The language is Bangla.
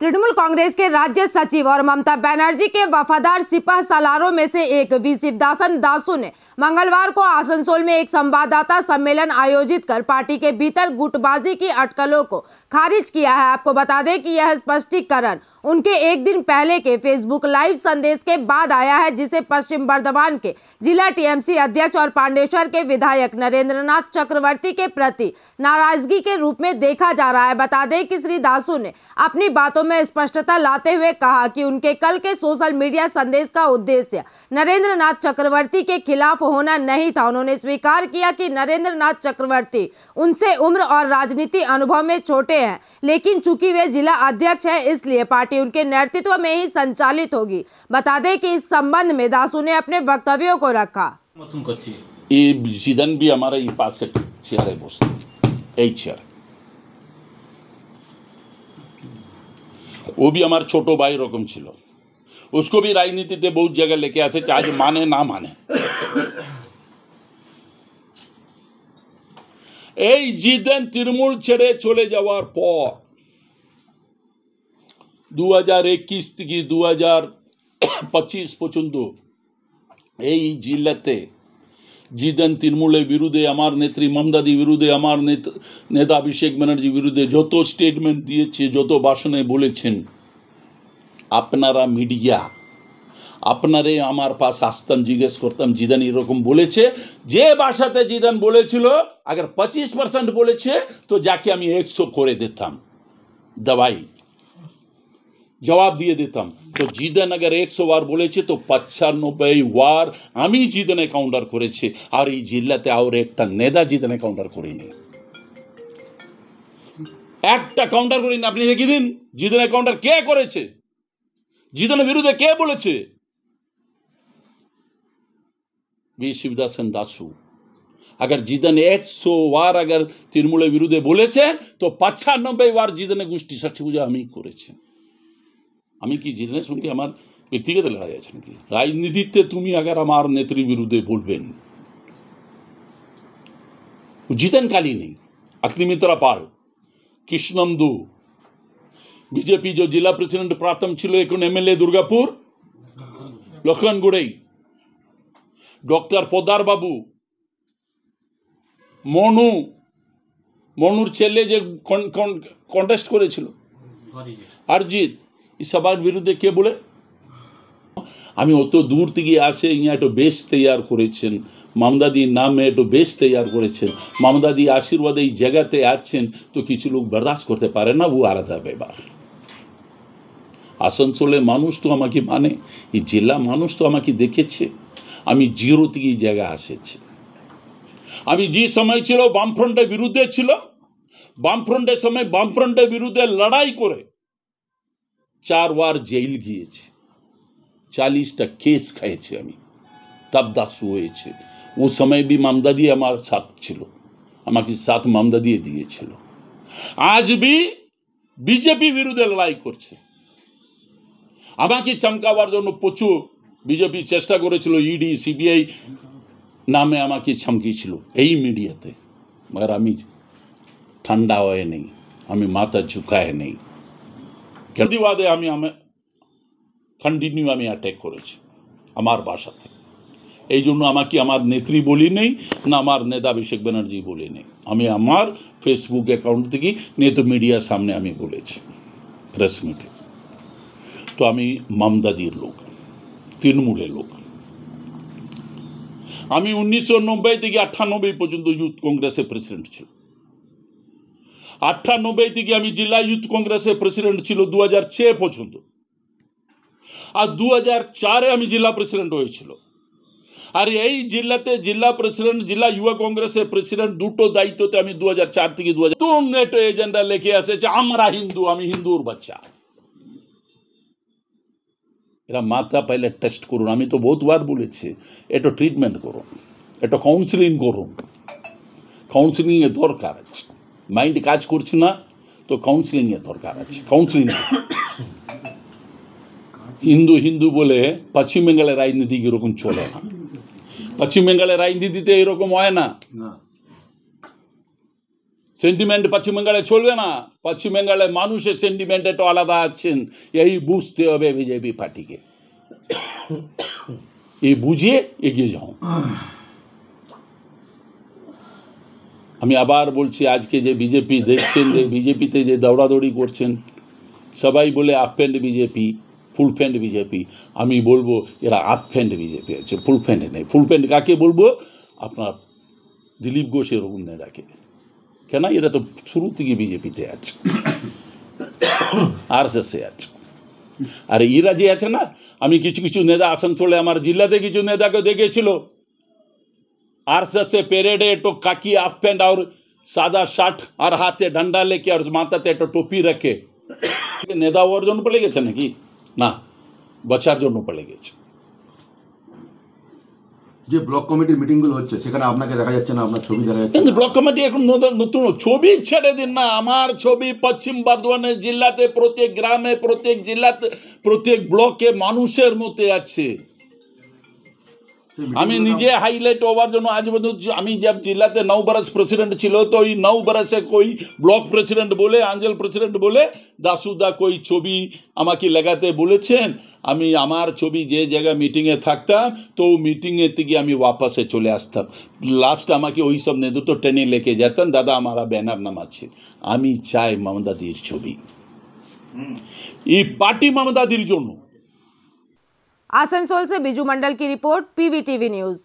तृणमूल कांग्रेस के राज्य सचिव और ममता बनर्जी के वफादार सिपह सालारों में से एक वी शिवदासन दासू ने मंगलवार को आसनसोल में एक संवाददाता सम्मेलन आयोजित कर पार्टी के भीतर गुटबाजी की अटकलों को खारिज किया है। आपको बता दें कि यह स्पष्टीकरण उनके एक दिन पहले के फेसबुक लाइव संदेश के बाद आया है, जिसे पश्चिम बर्धमान के जिला टीएमसी अध्यक्ष और पांडेश्वर के विधायक नरेंद्रनाथ चक्रवर्ती के प्रति नाराजगी के रूप में देखा जा रहा है। बता दें कि श्री दासू ने अपनी बातों में स्पष्टता लाते हुए कहा कि उनके कल के सोशल मीडिया संदेश का उद्देश्य नरेंद्रनाथ चक्रवर्ती के खिलाफ होना नहीं था। उन्होंने स्वीकार किया कि नरेंद्रनाथ चक्रवर्ती उनसे उम्र और राजनीति अनुभव में छोटे हैं, लेकिन चूंकि वे जिला अध्यक्ष हैं इसलिए पार्टी उनके नेतृत्व में ही संचालित होगी। बता दें कि इस संबंध में दासू ने अपने वक्तव्यों को रखा। भी हमारा ये पास से चेयर है, चेयर वो भी हमारे छोटो भाई रकम छिलो, उसको भी राजनीतिते बहुत जगह लेके आसे, चाहे माने ना माने। এই জিদেন তৃণমূল ছেড়ে চলে যাওয়ার পর 2021 থেকে 2025 পর্যন্ত এই জিল্লাতে জিদেন তৃণমূলের বিরুদ্ধে, আমার নেত্রী মমতাদি বিরুদ্ধে, আমার নেতা অভিষেক ব্যানার্জি বিরুদ্ধে যত স্টেটমেন্ট দিয়েছে, যত ভাষণে বলেছেন, আপনারা মিডিয়া আপনারে আমার পাশ আসতাম, জিজ্ঞেস করতাম জিদান এরকম বলেছে, যে ভাষাতে জিদান বলেছিল अगर 25% বলেছে তো যাকে আমি 100 করে দিতাম, दवाई जवाब दिए दिताम। तो जिदान अगर 100 बार बोलेছে तो 95 बार আমি জিদানে কাউন্টার করেছি, আর এই জিল্লাতে আর একটা নেতা জিদানে কাউন্টার করেনি, একটা কাউন্টার করেনি। আপনি দেখিয়ে দিন জিদানে কাউন্টার কে করেছে, জিদানের বিরুদ্ধে কে বলেছে। वी शिवदासन दासू अगर जिदन 100 बार अगर तृणमूलेर विरुद्धे बोलेছেন तो 95 बार जिदने गोष्ठी षष्ठी पूजा আমি করেছি। আমি কি জিদনের সঙ্গে আমার ব্যক্তিগত লড়াই আছে নাকি? রাজনীতিতে তুমি अगर আমার নেত্রীর বিরুদ্ধে বলবেন, জিদন কালী নেই, अग्निमित्रा पाल, कृष्णनंदू, बीजेपी जो जिला प्रेसिडेंट प्राथम ছিল এখন एमएलए दुर्गापुर लखनगुड़ई, डॉक्टर पोदार बाबू, মনুর ছেলে যে কন্টেস্ট করেছিল অরিজিৎ, এই সবার বিরুদ্ধে কে বলে। আমি অত দূর থেকে আসে ইয়া একটু বেশ তৈয়ার করেছেন, মমতাদির নামে একটু বেশ তৈয়ার করেছেন, মমতাদি আশীর্বাদে এই জায়গাতে আছেন, তো কিছু লোক বরদাস্ত করতে পারে না, ও আলাদা ব্যাপার। আসানসোলের মানুষ তো আমাকে মানে, এই জেলা মানুষ তো আমাকে দেখেছে, আমি জিরো থেকে এই জায়গায় এসেছি। আমি যে সময় ছিল বামফ্রন্টের বিরুদ্ধে ছিল, বামফ্রন্টের সময় বামফ্রন্টের বিরুদ্ধে লড়াই করে 4 বার জেল গিয়েছি, 40টা কেস খেয়েছি আমি, তব দাসু হয়েছে। ও সময় भी মমতাদি আমার সাথ ছিল, আমাকে সাথ মমতাদি দিয়েছিল। আজ भी বিজেপি বিরুদ্ধে লড়াই করছে, আমাকে চমকাবার জন্য প্রচুর বিজেপি চেষ্টা করেছিল, ইডি সিবিআই নামে আমাকে চমকিয়েছিল এই মিডিয়াতে, মगर আমি ঠান্ডা হয়ে নেই, আমি মাথা ঝুঁকায় নেই। প্রতিবাদে আমি কন্টিনিউ আমি অ্যাটাক করেছি আমার ভাষাতে। এই জন্য আমাকে আমার নেত্রী বলি নেই, না আমার নেতা অভিষেক ব্যানার্জি বলি নেই, আমি আমার ফেসবুক অ্যাকাউন্ট থেকে নেত মিডিয়ার সামনে আমি বলেছি, প্রেস মিটে। তো আমি মমতাদির লোক, তৃণমূলের লোক। আমি 1990 থেকে 98 পর্যন্ত ইউথ কংগ্রেসের প্রেসিডেন্ট ছিল, 98 থেকে আমি জেলা ইউথ কংগ্রেসের প্রেসিডেন্ট ছিল 2006 পর্যন্ত, আর 2004 আমি জেলা প্রেসিডেন্ট হয়েছিল। আর এই জেলাতে জেলা প্রেসিডেন্ট, জেলা যুব কংগ্রেসের প্রেসিডেন্ট, দুটো দায়িত্বতে আমি 2004 থেকে 2000 নেটো এজেন্ডা লিখে আসছে, আমরা হিন্দু, আমি হিন্দুর বাচ্চা। এরা মাথা পাইলে টেস্ট করুন, আমি তো বহুতবার বলেছি, একটু ট্রিটমেন্ট করুন, একটু কাউন্সিলিং করুন, কাউন্সিলিং এর দরকার আছে। মাইন্ড কাজ করছে না তো কাউন্সিলিং এর দরকার আছে, কাউন্সিলিং। হিন্দু হিন্দু বলে পশ্চিম বেঙ্গলের রাজনীতি এরকম চলে না, পশ্চিম বেঙ্গলের রাজনীতিতে এরকম হয় না। সেন্টিমেন্ট পশ্চিম বেঙ্গলে চলবে না। পশ্চিম বেঙ্গলে মানুষের সেন্টিমেন্ট একটু আলাদা আছেন, এই বুঝতে হবে বিজেপি পার্টিকে। এই বুঝিয়ে এগিয়ে যাও। আমি আবার বলছি, আজকে যে বিজেপি দেখছেন, যে বিজেপিতে যে দৌড়াদৌড়ি করছেন, সবাই বলে আপফ্যান্ড বিজেপি, ফুল ফ্যান্ড বিজেপি। আমি বলবো এরা আপফ্যান্ড বিজেপি আছে, ফুল ফ্যান্ড নেই। ফুল ফ্যান্ড কাকে বলবো? আপনার দিলীপ ঘোষের নেতাকে। কেন? এরা তো শুরু থেকে বিজেপিতে আছে, আরএসএসে আছে। আর এরা যে আছে না, আমি কিছু কিছু নেতা আসানসোলে আমার জিলাতে কিছু নেতাকে দেখেছিল, आरएसएस से पेरेडे तो काकी हाफ पैंट और सादा शर्ट और हाथे डंडा लेके और माथाते तो टोपी रखे नेता হওয়ার জন্য পড়ে গেছে নাকি? না, বাঁচার জন্য পড়ে গেছে। যে ব্লক কমিটির মিটিংগুলো হচ্ছে সেখানে আপনাকে দেখা যাচ্ছে না, আপনার ছবি দেখা যাচ্ছে। কিন্তু ব্লক কমিটি এখন নতুন ছবি ছেড়ে দিন না, আমার ছবি পশ্চিম বর্ধমানের জেলাতে প্রত্যেক গ্রামে, প্রত্যেক জেলাতে, প্রত্যেক ব্লকে মানুষের মতে আছে। আমি নিজে হাইলাইট হওয়ার জন্য আজ পর্যন্ত, আমি जब जिलाते 9 बरस प्रेसिडेंट ছিল, তো এই 9 बरस से कोई ব্লক প্রেসিডেন্ট বলে, অঞ্চল প্রেসিডেন্ট বলে দাসুদা कोई ছবি আমাকে লাগাতে বলেছেন। আমি আমার ছবি যে জায়গায় মিটিংয়ে থাকতাম, তো মিটিংয়ে থেকে আমি वापस চলে আসতাম। লাস্ট আমাকে ওই সব নেতৃত্ব টেনে লেকে যেতেন, দাদা আমার ব্যানার নাম আছে। আমি চাই মমতাদির ছবি, এই পার্টি মমতাদির জন্য। आसनसोल से बिजू मंडल की रिपोर्ट, पीवीटीवी न्यूज।